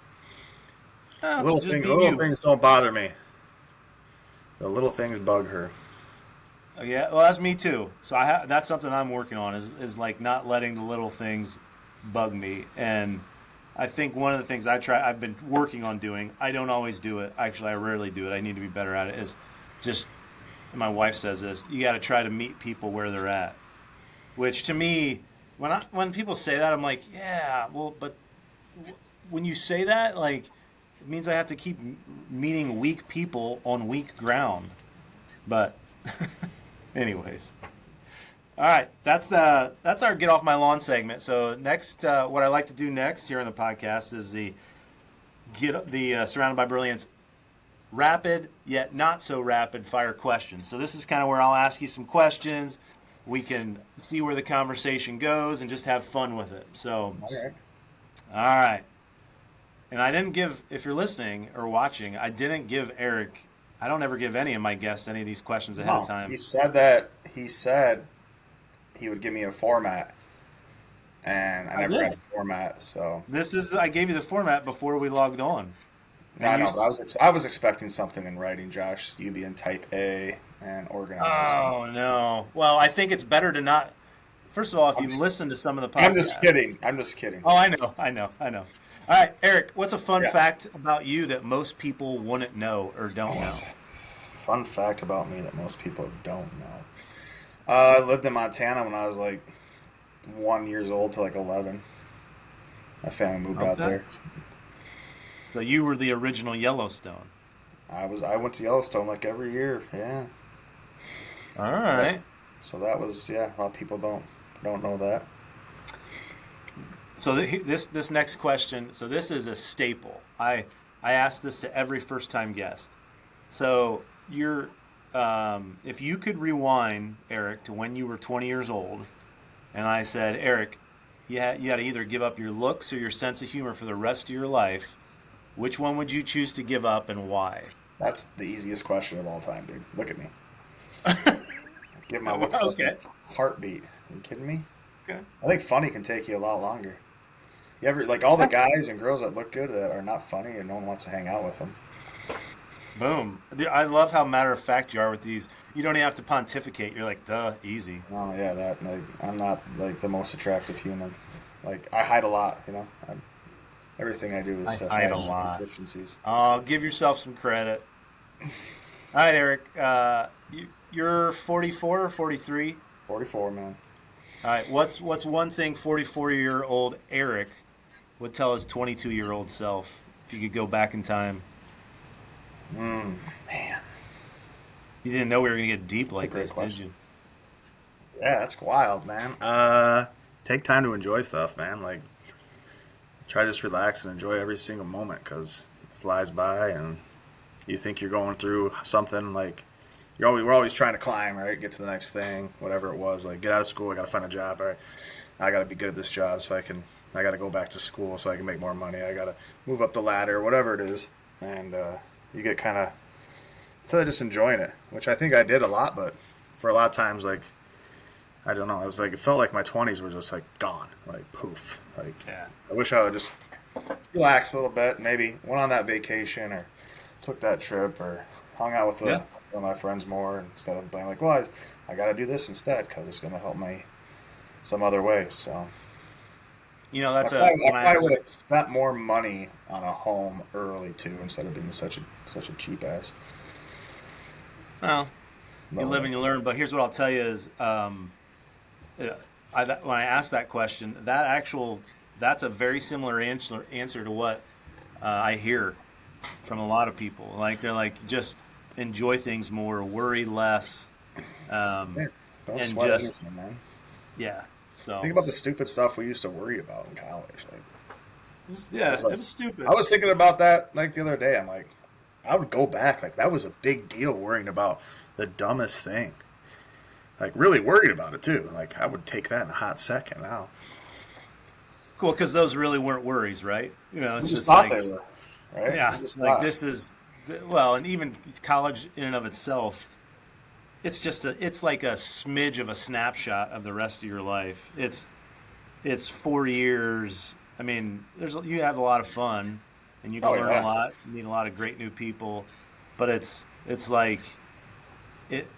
Just be little you. things don't bother me. The little things bug her. Yeah, well, that's me too. So that's something I'm working on is like not letting the little things bug me. And I think one of the things I've been working on doing, I don't always do it. Actually, I rarely do it. I need to be better at it. Is just my wife says this. You got to try to meet people where they're at. Which to me, when people say that, I'm like, yeah, well, but when you say that, like, it means I have to keep meeting weak people on weak ground. But anyways, all right, that's our get off my lawn segment. So next, what I like to do next here on the podcast is the Surrounded by Brilliance rapid yet not so rapid fire questions. So this is kind of where I'll ask you some questions. We can see where the conversation goes and just have fun with it. So, Okay. all right. And I didn't give, if you're listening or watching, I didn't give Eric. I don't ever give any of my guests any of these questions ahead of No, time. he said that he would give me a format, and I I never got did. a format. So I gave you the format before we logged on. yeah, I And you, know, but I was expecting something in writing, Josh. You being type A and organized. oh no. Well, I think it's better to not. First of all, if I'm you just, listen to some of the I'm just podcasts. kidding. I'm just kidding. Oh, I know. All right, Eric, what's a fun Yeah. fact about you that most people wouldn't know or don't know? Fun fact about me that most people don't know. I lived in Montana when I was like 1 years old to like 11. My family moved out Okay. there. So you were the original Yellowstone. I went to Yellowstone like every year. Yeah. All right. So that was a lot of people don't know that. So this next question. So this is a staple. I ask this to every first time guest. So if you could rewind, Eric, to when you were 20 years old, and I said, Eric, you had to either give up your looks or your sense of humor for the rest of your life. Which one would you choose to give up and why? That's the easiest question of all time, dude. Look at me. Give my looks Okay. a heartbeat. Are you kidding me? Okay. I think funny can take you a lot longer. You ever like all the guys and girls that look good that are not funny and no one wants to hang out with them? Boom. I love how matter of fact you are with these. You don't even have to pontificate. You're like, duh, easy. Oh yeah, that like I'm not like the most attractive human. Like I hide a lot, everything I do is I hide a has lot. deficiencies. Give yourself some credit. All right, Eric. You're 44 or 43? 44, man. All right. What's one thing 44-year-old Eric would tell his 22-year-old self if you could go back in time? Man, You didn't know we were gonna get deep a like great this, did question. you? yeah, that's wild, man. Take time to enjoy stuff, man. Like try to just relax and enjoy every single moment because it flies by, and you think you're going through something like we're always trying to climb, right? Get to the next thing, whatever it was. Like get out of school, I got to find a job. All right, I got to be good at this job so I got to go back to school so I can make more money. I got to move up the ladder, whatever it is, and you get kind of instead of just enjoying it, which I think I did a lot, but for a lot of times, like, I don't know, it felt like my 20s were just like gone, like poof. Like, Yeah. I wish I would just relax a little bit, maybe went on that vacation or took that trip or hung out with Yeah. one of my friends more instead of being like, well, I got to do this instead because it's going to help me some other way. So That's I when I probably asked. would have spent more money on a home early too, instead of being such a cheap ass. Well, you But live and you learn. But here's what I'll tell you is, when I asked that question, that's a very similar answer to what I hear from a lot of people. Like they're like, just enjoy things more, worry less, yeah, don't and sweat just anything, man. yeah. So Think about the stupid stuff we used to worry about in college. Like, yeah, like, it was stupid. I was thinking about that like the other day. I'm like, I would go back. Like that was a big deal worrying about the dumbest thing. Like really worried about it too. Like I would take that in a hot second now. Cool, because those really weren't worries, right? It's We just just thought like they were, right? yeah, We just like thought. this is well, and even college in and of itself, it's like a smidge of a snapshot of the rest of your life. It's 4 years. I mean, you have a lot of fun, and you can Oh learn a yeah. lot, meet a lot of great new people, but it's like it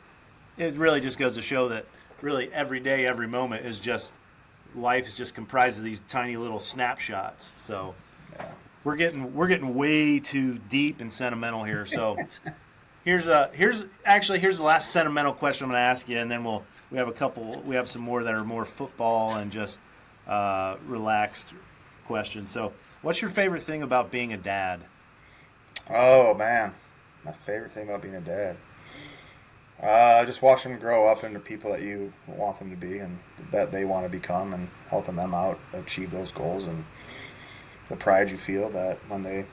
it really just goes to show that really every day, every moment is just life is just comprised of these tiny little snapshots. So Yeah. we're getting way too deep and sentimental here. So here's the last sentimental question I'm going to ask you, and then we have some more that are more football and just relaxed questions. So, what's your favorite thing about being a dad? Oh man, my favorite thing about being a dad. Just watching them grow up into people that you want them to be and that they want to become, and helping them out achieve those goals, and the pride you feel that when they,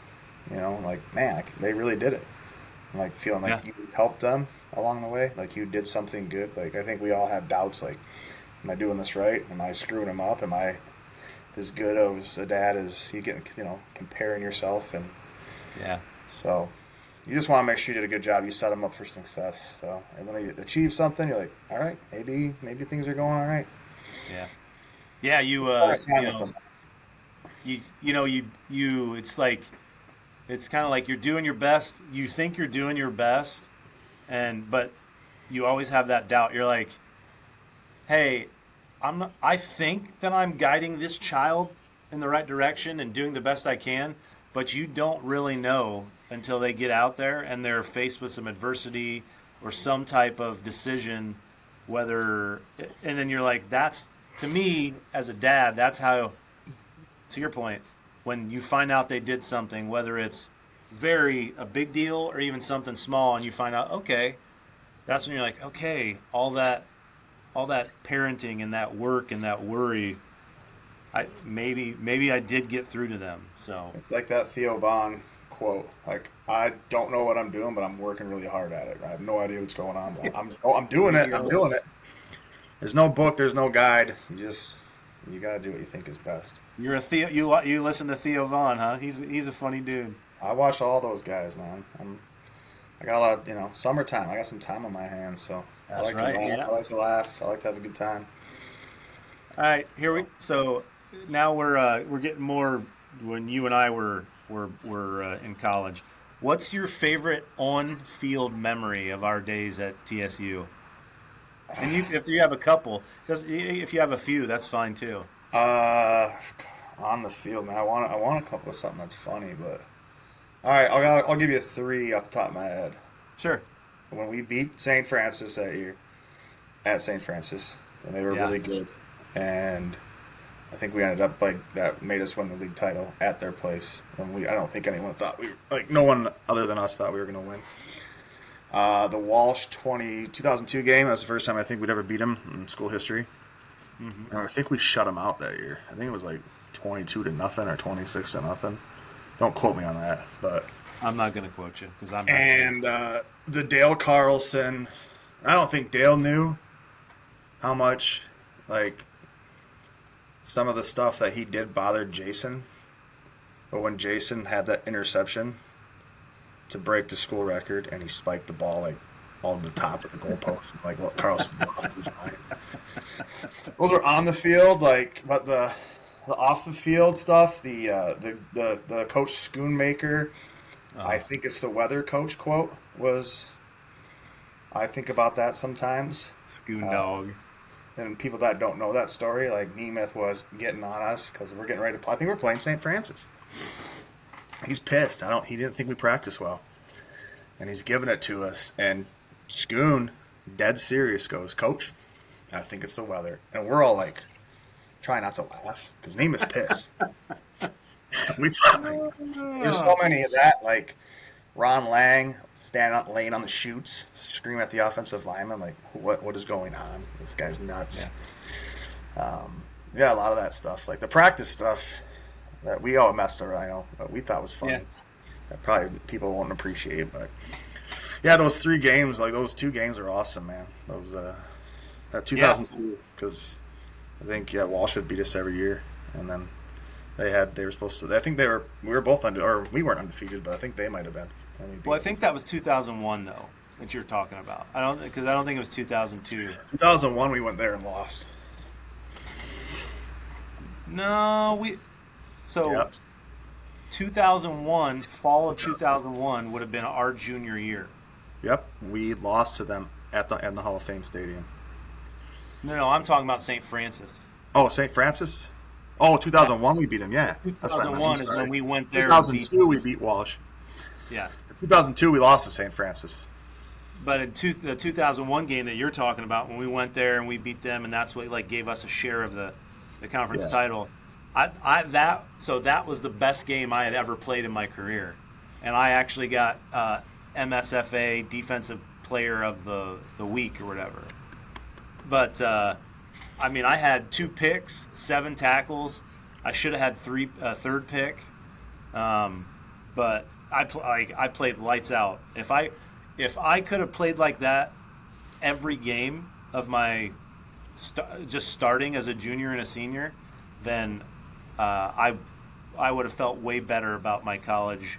like, man, they really did it. And, like, feeling Yeah, like you helped them along the way, like you did something good. Like I think we all have doubts, like, am I doing this right? Am I screwing them up? Am I as good as a dad as you get? Comparing yourself, and yeah, so you just want to make sure you did a good job. You set them up for success. So and when they achieve something, you're like, all right, maybe things are going all right. yeah, yeah. You All right, time with them. it's like it's kind of like you're doing your best. You think you're doing your best, but you always have that doubt. You're like, hey, I think that I'm guiding this child in the right direction and doing the best I can, but you don't really know until they get out there and they're faced with some adversity or some type of decision, and then you're like, that's, to me as a dad, that's how, to your point, when you find out they did something, whether it's a big deal or even something small, and you find out, okay, that's when you're like, okay, all that parenting and that work and that worry, maybe I did get through to them. So It's like that Theo Vaughn quote. Like, I don't know what I'm doing, but I'm working really hard at it. I have no idea what's going on. But I'm doing it. I'm doing it. There's no book. There's no guide. You gotta do what you think is best. you're a Theo. You listen to Theo Vaughn, huh? He's a funny dude. I watch all those guys, man. I got a lot of, summertime. I got some time on my hands, so I That's like right. to laugh. Yeah. I like to laugh. I like to have a good time. All right. So now we're getting more when you and I were in college. What's your favorite on-field memory of our days at TSU? And if you have a couple, if you have a few, that's fine too. Uh, on the field, man. I want to come up with something that's funny, but all right, I'll give you three off the top of my head. Sure. When we beat St. Francis that year at St. Francis, and they were Yeah. really good, and I think we ended up like that made us win the league title at their place. And I don't think anyone thought no one other than us thought we were going to win. The Walsh 2002 game, that was the first time I think we'd ever beat them in school history. Mm-hmm. And I think we shut them out that year. I think it was like 22-0 or 26-0. Don't quote me on that, but. I'm not going to quote you because I'm not. And the Dale Carlson, I don't think Dale knew how much, like, some of the stuff that he did bothered Jason. But when Jason had that interception, to break the school record, and he spiked the ball like on the top of the goalpost. Like, well, Carlson lost his mind. Those are on the field, but the off the field stuff, the Coach Schoonmaker, I think it's the weather coach quote was. I think about that sometimes. Schoon dog. And people that don't know that story, like Nemeth was getting on us because we're getting ready to play. I think we're playing St. Francis. He's pissed. He didn't think we practiced well, and he's giving it to us. And Schoon, dead serious, goes, "Coach, I think it's the weather." And we're all like, trying not to laugh because Nemeth's pissed. There's so many of that, like Ron Lang standing up, laying on the chutes, screaming at the offensive lineman, like, "What is going on? This guy's nuts." Yeah, a lot of that stuff, like the practice stuff that we all messed around, I know, but we thought was fun. That probably people won't appreciate, but yeah, those 3 games, like those 2 games are awesome, man. Those that 2002, because I think Walsh would beat us every year, and then they were supposed to. I think we were both we weren't undefeated, but I think they might have been. Well, I think that was 2001 though that you're talking about. I don't think it was 2002. 2001 we went there and lost. No, 2001, fall of 2001 would have been our junior year. Yep, we lost to them in the Hall of Fame Stadium. No, I'm talking about St. Francis. Oh, St. Francis? Oh, 2001 we beat them, yeah. 2001 is when we went there. 2002 we beat Walsh. Yeah. In 2002 we lost to St. Francis. But in the 2001 game that you're talking about, when we went there and we beat them, and that's what gave us a share of the conference title. That was the best game I had ever played in my career, and I actually got MSFA Defensive Player of the Week or whatever. But I had 2 picks, 7 tackles. I should have had third pick, but I played lights out. If I could have played like that every game of my just starting as a junior and a senior, then I would have felt way better about my college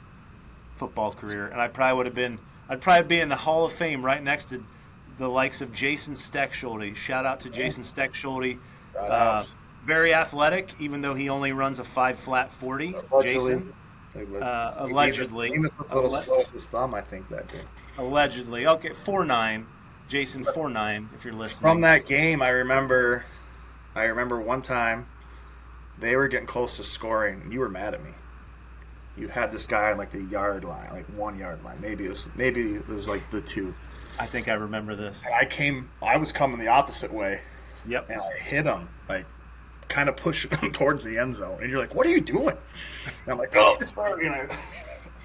football career, and I'd probably be in the Hall of Fame right next to the likes of Jason Stechschulte. Shout out to Jason Stechschulte. Very athletic, even though he only runs a 5 flat 40. Jason. Allegedly. He was a little slow with his thumb, I think, that game. Allegedly. Okay, 4'9". Jason 4'9", if you're listening. From that game, I remember one time they were getting close to scoring, and you were mad at me. You had this guy on the yard line, 1 yard line. Maybe it was the 2. I think I remember this. And I was coming the opposite way. Yep. And I hit him, kind of pushing him towards the end zone. And you're like, "What are you doing?" And I'm like, "Oh, sorry."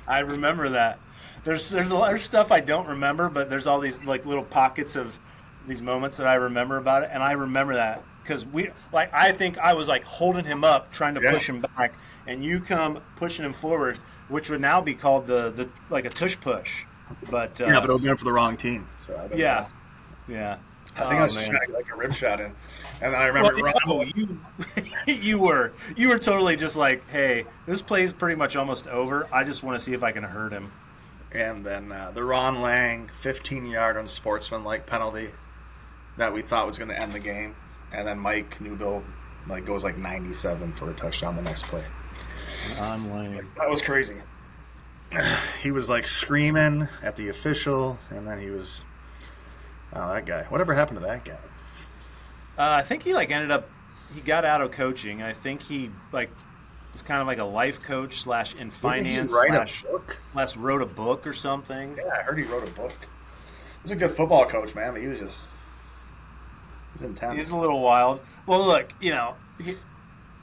I remember that. There's a lot of stuff I don't remember, but there's all these little pockets of these moments that I remember about it, and I remember that because I think I was holding him up, trying to push him back, and you come pushing him forward, which would now be called the a tush push. But but it would be for the wrong team. So I yeah. I think I was just trying to get a rib shot in, and then I remember you were totally just hey, this play's pretty much almost over. I just want to see if I can hurt him. And then the Ron Lang 15-yard unsportsmanlike penalty that we thought was going to end the game, and then Mike Newbill goes 97 for a touchdown the next play. Ron Lang. That was crazy. He was screaming at the official, and then he was, that guy. Whatever happened to that guy? I think he ended up, he got out of coaching. I think he was kind of a life coach / in finance / wrote a book or something. Yeah, I heard he wrote a book. He's a good football coach, man, but he was intense. He's a little wild. Well, look,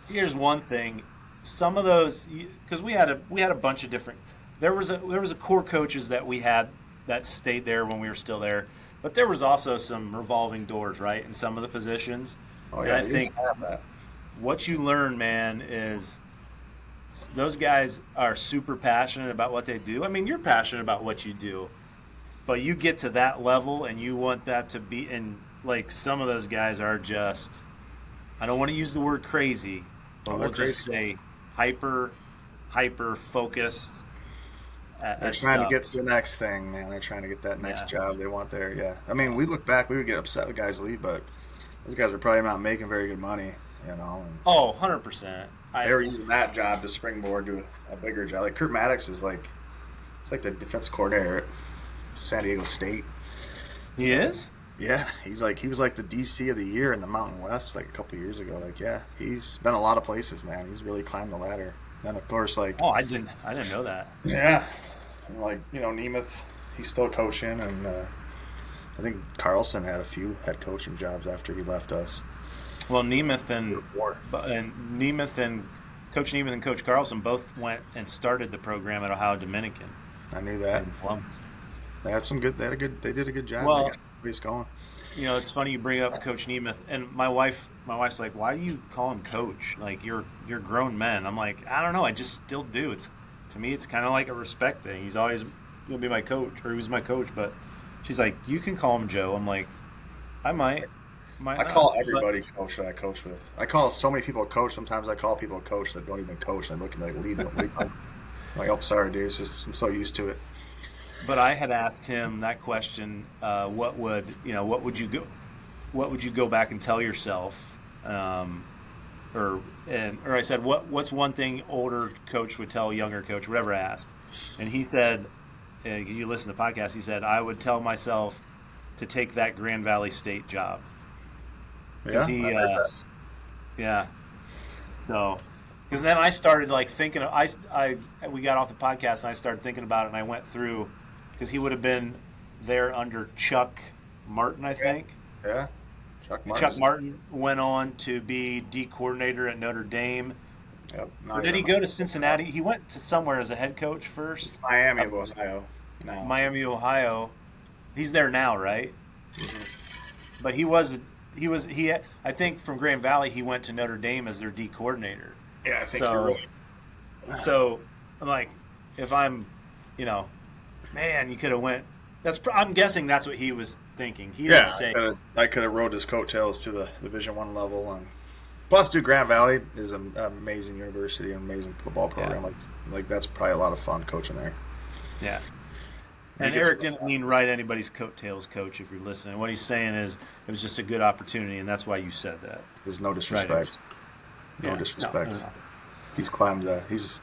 here's one thing. Some of those, because we had a bunch of different. There was a core coaches that we had that stayed there when we were still there, but there was also some revolving doors, right, in some of the positions. Oh yeah, and I think what you learn, man, is those guys are super passionate about what they do. I mean, you're passionate about what you do, but you get to that level and you want that to be. And some of those guys are just. I don't want to use the word crazy, but we'll just say hyper focused. They're trying to get to the next thing, man. They're trying to get that next job they want there. Yeah. I mean, we look back, we would get upset when guys leave, but those guys are probably not making very good money, you know. And 100%. they were using that job to springboard to a bigger job. Like Kurt Maddox is like, it's like the defense coordinator at San Diego State. He is? Yeah, he was like the DC of the year in the Mountain West like a couple years ago. Like, yeah, he's been a lot of places, man. He's really climbed the ladder. And of course, like, I didn't know that. Yeah, and like, you know, Nemeth, he's still coaching, and I think Carlson had a few head coaching jobs after he left us. Well, Nemeth and Coach Nemeth and Coach Carlson both went and started the program at Ohio Dominican. I knew that. They had some good. They did a good job. Well, they got the place going. You know, it's funny you bring up Coach Nemeth, and my wife's like, "Why do you call him Coach? Like you're grown men." I'm like, I don't know. I just still do. To me, it's kind of like a respect thing. He's always gonna be my coach, or he was my coach. But she's like, "You can call him Joe." I'm like, I might. I call everybody coach that I coach with. I call so many people a coach. Sometimes I call people a coach that don't even coach. And they look at me like, "What are you doing?" I'm like, "Oh, sorry, dude. It's just I'm so used to it." But I had asked him that question: what would you go back and tell yourself? Or I said, what's one thing older coach would tell a younger coach? Whatever I asked, and he said, you listen to the podcast. He said, I would tell myself to take that Grand Valley State job. Yeah. Yeah. So, because then I started like thinking. We got off the podcast and I started thinking about it, and I went through. Because he would have been there under Chuck Martin, I think. Yeah. Chuck Martin went on to be D coordinator at Notre Dame. Yep. Or did he go to Cincinnati? He went to somewhere as a head coach first. Miami of Ohio. Now. Miami, Ohio. He's there now, right? Mm-hmm. But he I think from Grand Valley he went to Notre Dame as their D coordinator. Yeah, I think you're right. So I'm like, if I'm, man, you could have went. I'm guessing that's what he was thinking. He didn't say. I could have rode his coattails to the Division I level, and plus, dude, Grand Valley is an amazing university, an amazing football program. Yeah. Like that's probably a lot of fun coaching there. Yeah. And Eric didn't mean ride anybody's coattails, Coach. If you're listening, what he's saying is it was just a good opportunity, and that's why you said that. There's no disrespect. No disrespect. No. He's climbed. He's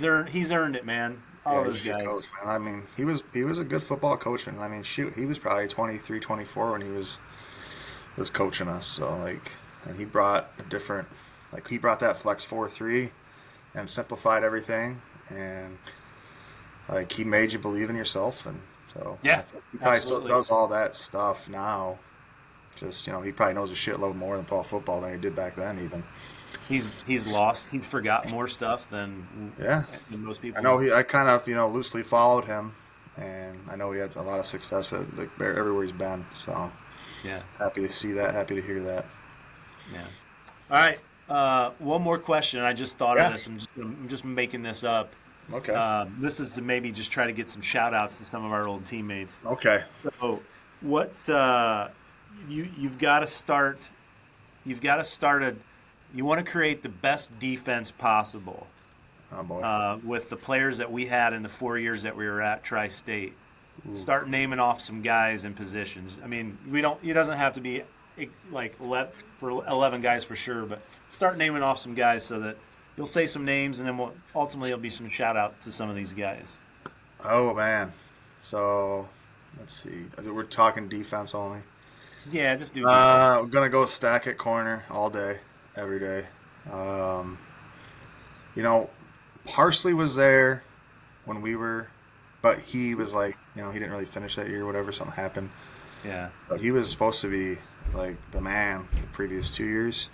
earned it, man. All those guys. Coach, man. I mean, he was a good football coach, and I mean, shoot, he was probably 23, 24 when he was coaching us. So like, and he brought that flex 4-3 and simplified everything, and like he made you believe in yourself, and so yeah, he probably still does all that stuff now. Just he probably knows a shitload more than football than he did back then, even. He's lost. He's forgot more stuff than most people. I know. I kind of loosely followed him, and I know he had a lot of success everywhere he's been. So yeah, happy to see that. Happy to hear that. Yeah. All right. One more question. I just thought of this. I'm just making this up. Okay. This is to maybe just try to get some shout outs to some of our old teammates. Okay. So what you've got to start. You want to create the best defense possible. Oh boy. With the players that we had in the 4 years that we were at Tri-State. Start naming off some guys and positions. I mean, it doesn't have to be like for 11 guys for sure, but start naming off some guys so that you'll say some names, and then ultimately there'll be some shout out to some of these guys. Oh man. So let's see. We're talking defense only. Yeah, just do defense. We're gonna go stack at corner all day. Every day. Parsley was there when we were, but he was like, he didn't really finish that year or whatever, something happened. Yeah. But he was supposed to be like the man the previous 2 years.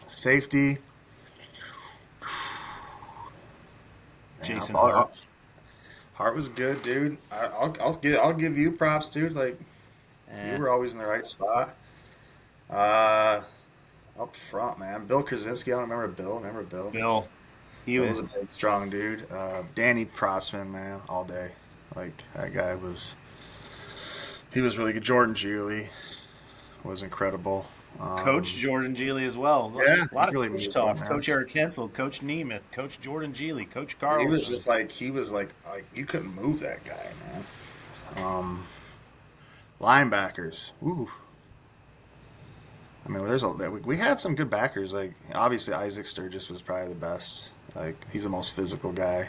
Safety. Jason Hart. Hart was good, dude. I'll give you props, dude. Like you were always in the right spot. Up front, man. Bill Krasinski. I don't remember Bill. Bill. He was a big, strong dude. Danny Prossman, man, all day. Like that guy he was really good. Jordan Giuli was incredible. Coach Jordan Geely as well. Yeah, a lot of really coach moved talk. on, Coach Eric Hensel, Coach Nemeth, Coach Jordan Geely, Coach He Carlson. was just like you couldn't move that guy, man. Linebackers. Ooh. I mean, we had some good backers. Like obviously Isaac Sturgis was probably the best. Like he's the most physical guy.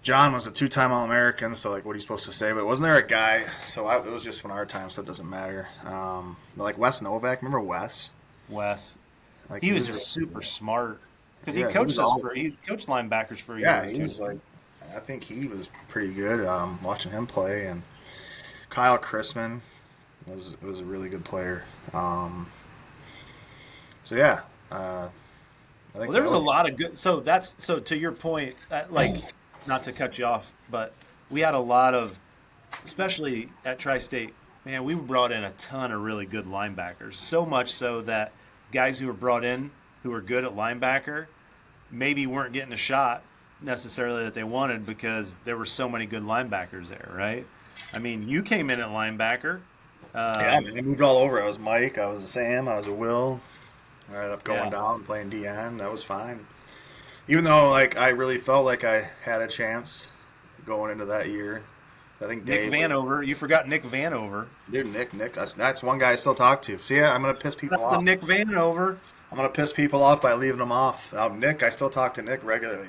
John was a 2-time All-American, so like what are you supposed to say? But wasn't there a guy? So it was just when our time, so it doesn't matter. Like Wes Novak, remember Wes? Wes. Like He was just super smart because he Yeah, coached he coached linebackers for Yeah, years. he too. was like, I think he was pretty good. Watching him play, and Kyle Chrisman was a really good player. So yeah, I think Well, there was a lot of good. So to your point, like not to cut you off, but we had a lot of, especially at Tri-State. Man, we brought in a ton of really good linebackers. So much so that guys who were brought in who were good at linebacker maybe weren't getting a shot necessarily that they wanted because there were so many good linebackers there, right? I mean, you came in at linebacker. Yeah, man, I moved all over. I was Mike, I was Sam, I was a Will. I ended up going down and playing DN. That was fine. Even though like I really felt like I had a chance going into that year. I think Nick Vanover. You forgot Nick Vanover. Dude, Nick. That's one guy I still talk to. See, I'm gonna piss people off. Nick Vanover. I'm gonna piss people off by leaving them off. Nick, I still talk to Nick regularly.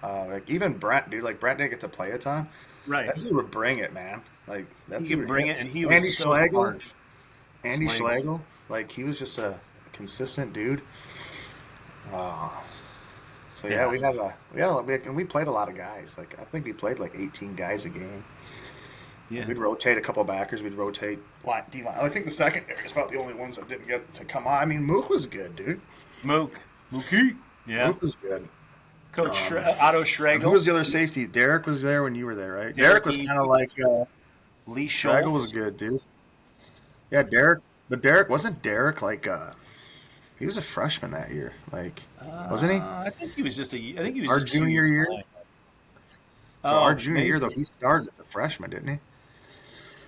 Like even Brent, dude. Like Brent didn't get to play a ton. Right. That dude would bring it, man. Like that He dude could bring it, and he was Andy so Schlegel. smart. Andy Slags. Schlegel. Like he was just a consistent dude. So yeah, we played a lot of guys. Like I think we played like 18 guys a game. Yeah. We'd rotate a couple backers. We'd rotate D-line. I think the secondary is about the only ones that didn't get to come on. I mean, Mook was good, dude. Mookie. Yeah. Mook was good. Coach Otto Who Schregel. was the other safety? Derek was there when you were there, right? Derek was kind of like Lee Schlegel was Schultz. good, dude. Yeah, Derek. But Derek wasn't Derek like he was a freshman that year, like wasn't he? I think he was just Our junior year. So our junior maybe. year though, he started as a freshman, didn't he?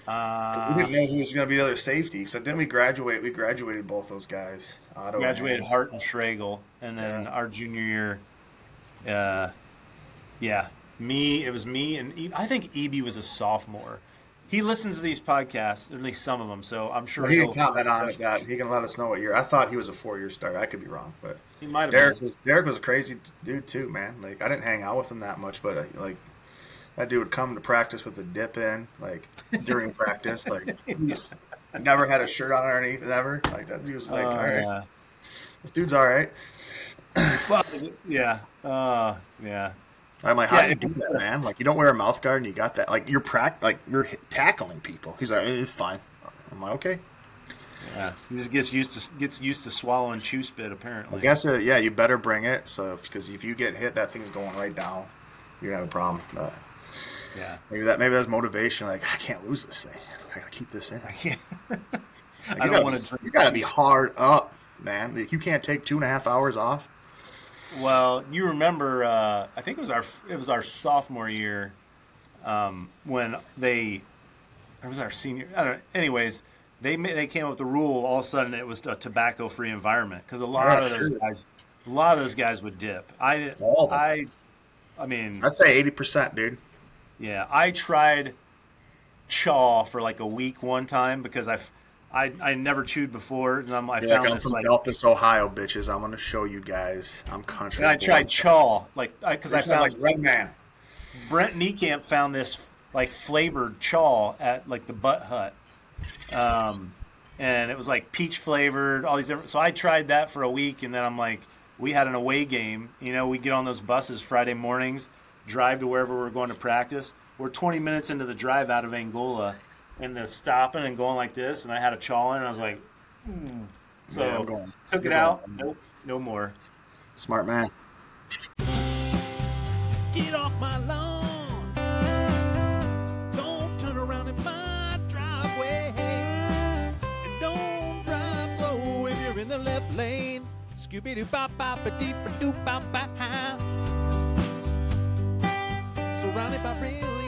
We didn't know who was going to be the other safety. So then we graduated both those guys. Otto Graduated and Hart and Schregel, and then our junior year, it was me and I think Eby was a sophomore. He listens to these podcasts, at least some of them, so I'm sure he can comment on that. He can let us know what year. I thought he was a 4-year starter. I could be wrong, but he might have been. Derek was a crazy dude too, man. Like I didn't hang out with him that much, but like that dude would come to practice with a dip in, like during practice. Like I never had a shirt on underneath, never. Like that dude was like, all right, Yeah. this dude's all right. Well, yeah. Yeah. I'm like, how do you do that, man? Like, you don't wear a mouth guard and you got that. Like, you're tackling people. He's like, it's fine. I'm like, okay. Yeah. He just gets used to swallowing chew spit, apparently. I guess, you better bring it. So, because if you get hit, that thing's going right down. You're gonna have a problem. Yeah. Maybe that's motivation. Like, I can't lose this thing. I gotta keep this in. I don't want to. You gotta be hard up, man. Like, you can't take 2.5 hours off. Well, you remember? I think it was our sophomore year when it was our senior. I don't know. Anyways, they came up with the rule. All of a sudden, it was a tobacco-free environment because a lot of those guys would dip. I mean, I'd say 80%, dude. Yeah, I tried chaw for like a week one time because I never chewed before, and I found I'm this from like Delphus, Ohio, bitches. I'm gonna show you guys. I'm country. and I tried chaw because I found like Red Man. Brent Niekamp found this like flavored chaw at like the Butt Hut, and it was like peach flavored, all these different. So I tried that for a week, and then I'm like, we had an away game. You know, we get on those buses Friday mornings, drive to wherever we're going to practice. We're 20 minutes into the drive out of Angola. And the stopping and going like this, and I had a chaw in, and I was like, So took it out. Nope, no more. Smart man. Get off my lawn. Don't turn around in my driveway. And don't drive slow if you're in the left lane. Scooby-Doo-bop-bop-a-deep-a-doop-bop-bop. Surrounded by brilliance.